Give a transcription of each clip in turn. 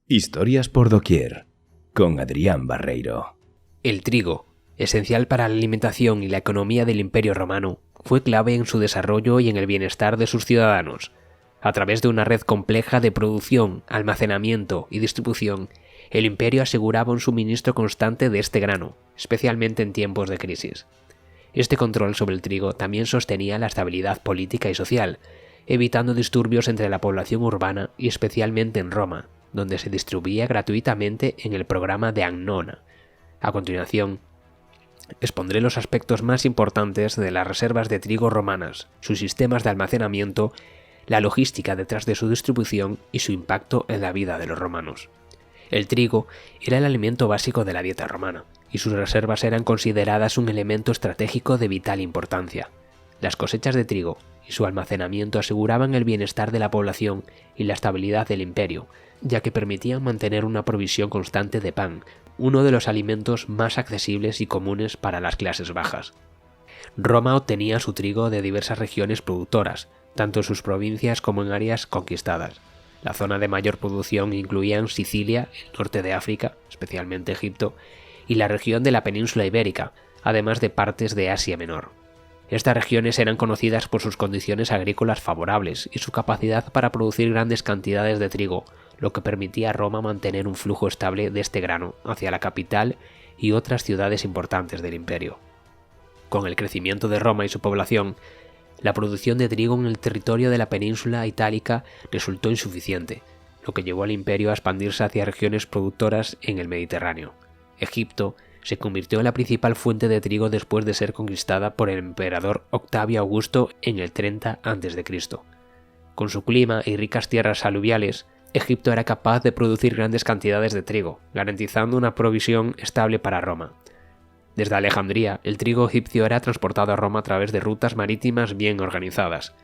Historias por doquier, con Adrián Barreiro. El trigo, esencial para la alimentación y la economía del Imperio Romano, fue clave en su desarrollo y en el bienestar de sus ciudadanos. A través de una red compleja de producción, almacenamiento y distribución, el imperio aseguraba un suministro constante de este grano, especialmente en tiempos de crisis. Este control sobre el trigo también sostenía la estabilidad política y social, evitando disturbios entre la población urbana y especialmente en Roma, donde se distribuía gratuitamente en el programa de Annona. A continuación, expondré los aspectos más importantes de las reservas de trigo romanas, sus sistemas de almacenamiento, la logística detrás de su distribución y su impacto en la vida de los romanos. El trigo era el alimento básico de la dieta romana, y sus reservas eran consideradas un elemento estratégico de vital importancia. Las cosechas de trigo y su almacenamiento aseguraban el bienestar de la población y la estabilidad del imperio, ya que permitían mantener una provisión constante de pan, uno de los alimentos más accesibles y comunes para las clases bajas. Roma obtenía su trigo de diversas regiones productoras, tanto en sus provincias como en áreas conquistadas. La zona de mayor producción incluía Sicilia, el norte de África, especialmente Egipto, y la región de la península ibérica, además de partes de Asia Menor. Estas regiones eran conocidas por sus condiciones agrícolas favorables y su capacidad para producir grandes cantidades de trigo, lo que permitía a Roma mantener un flujo estable de este grano hacia la capital y otras ciudades importantes del imperio. Con el crecimiento de Roma y su población, la producción de trigo en el territorio de la península itálica resultó insuficiente, lo que llevó al imperio a expandirse hacia regiones productoras en el Mediterráneo. Egipto se convirtió en la principal fuente de trigo después de ser conquistada por el emperador Octavio Augusto en el 30 a.C. Con su clima y ricas tierras aluviales, Egipto era capaz de producir grandes cantidades de trigo, garantizando una provisión estable para Roma. Desde Alejandría, el trigo egipcio era transportado a Roma a través de rutas marítimas bien organizadas.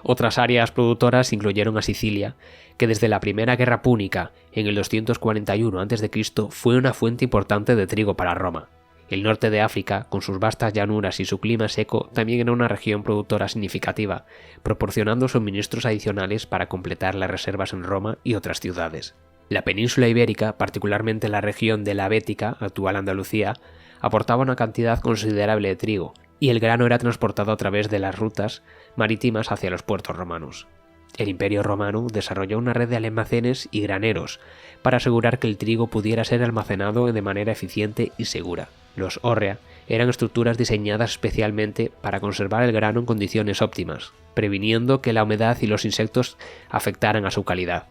Otras áreas productoras incluyeron a Sicilia, que desde la Primera Guerra Púnica, en el 241 a.C., fue una fuente importante de trigo para Roma. El norte de África, con sus vastas llanuras y su clima seco, también era una región productora significativa, proporcionando suministros adicionales para completar las reservas en Roma y otras ciudades. La península ibérica, particularmente la región de la Bética, actual Andalucía, aportaba una cantidad considerable de trigo, y el grano era transportado a través de las rutas marítimas hacia los puertos romanos. El Imperio Romano desarrolló una red de almacenes y graneros para asegurar que el trigo pudiera ser almacenado de manera eficiente y segura. Los hórrea eran estructuras diseñadas especialmente para conservar el grano en condiciones óptimas, previniendo que la humedad y los insectos afectaran a su calidad.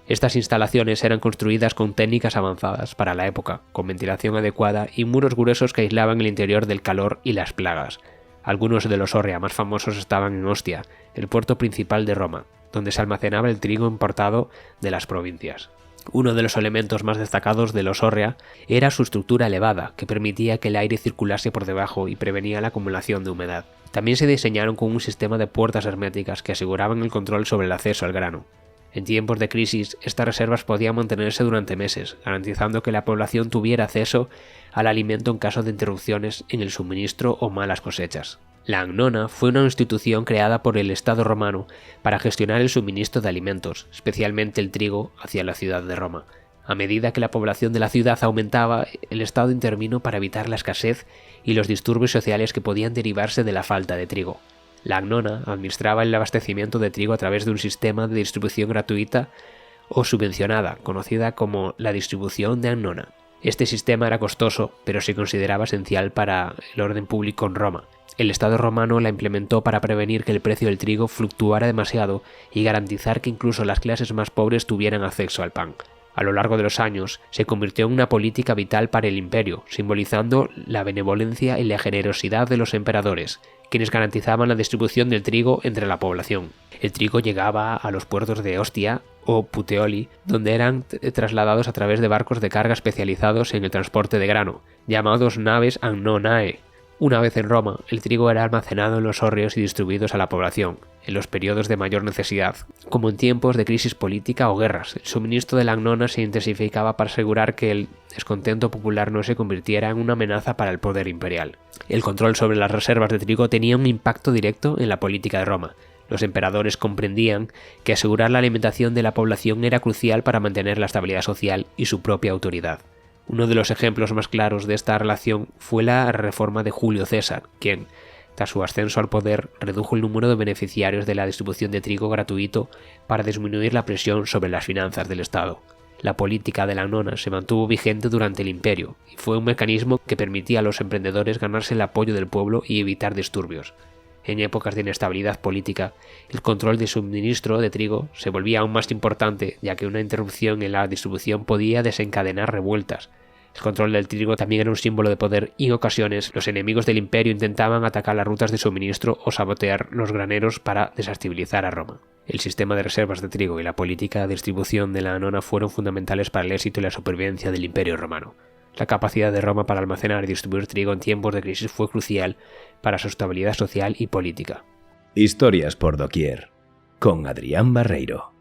Estas instalaciones eran construidas con técnicas avanzadas para la época, con ventilación adecuada y muros gruesos que aislaban el interior del calor y las plagas. Algunos de los hórrea más famosos estaban en Ostia, el puerto principal de Roma, donde se almacenaba el trigo importado de las provincias. Uno de los elementos más destacados de los hórrea era su estructura elevada, que permitía que el aire circulase por debajo y prevenía la acumulación de humedad. También se diseñaron con un sistema de puertas herméticas que aseguraban el control sobre el acceso al grano. En tiempos de crisis, estas reservas podían mantenerse durante meses, garantizando que la población tuviera acceso al alimento en caso de interrupciones en el suministro o malas cosechas. La Annona fue una institución creada por el Estado romano para gestionar el suministro de alimentos, especialmente el trigo, hacia la ciudad de Roma. A medida que la población de la ciudad aumentaba, el Estado intervino para evitar la escasez y los disturbios sociales que podían derivarse de la falta de trigo. La Annona administraba el abastecimiento de trigo a través de un sistema de distribución gratuita o subvencionada, conocida como la distribución de Annona. Este sistema era costoso, pero se consideraba esencial para el orden público en Roma. El Estado romano la implementó para prevenir que el precio del trigo fluctuara demasiado y garantizar que incluso las clases más pobres tuvieran acceso al pan. A lo largo de los años, se convirtió en una política vital para el imperio, simbolizando la benevolencia y la generosidad de los emperadores, quienes garantizaban la distribución del trigo entre la población. El trigo llegaba a los puertos de Ostia o Puteoli, donde eran trasladados a través de barcos de carga especializados en el transporte de grano, llamados naves annonae. Una vez en Roma, el trigo era almacenado en los hórreos y distribuidos a la población, en los periodos de mayor necesidad, como en tiempos de crisis política o guerras. El suministro de la Annona se intensificaba para asegurar que el descontento popular no se convirtiera en una amenaza para el poder imperial. El control sobre las reservas de trigo tenía un impacto directo en la política de Roma. Los emperadores comprendían que asegurar la alimentación de la población era crucial para mantener la estabilidad social y su propia autoridad. Uno de los ejemplos más claros de esta relación fue la reforma de Julio César, quien, tras su ascenso al poder, redujo el número de beneficiarios de la distribución de trigo gratuito para disminuir la presión sobre las finanzas del Estado. La política de la nona se mantuvo vigente durante el imperio y fue un mecanismo que permitía a los emprendedores ganarse el apoyo del pueblo y evitar disturbios. En épocas de inestabilidad política, el control de suministro de trigo se volvía aún más importante, ya que una interrupción en la distribución podía desencadenar revueltas. El control del trigo también era un símbolo de poder y en ocasiones los enemigos del imperio intentaban atacar las rutas de suministro o sabotear los graneros para desestabilizar a Roma. El sistema de reservas de trigo y la política de distribución de la nona fueron fundamentales para el éxito y la supervivencia del imperio romano. La capacidad de Roma para almacenar y distribuir trigo en tiempos de crisis fue crucial para su estabilidad social y política. Historias por doquier, con Adrián Barreiro.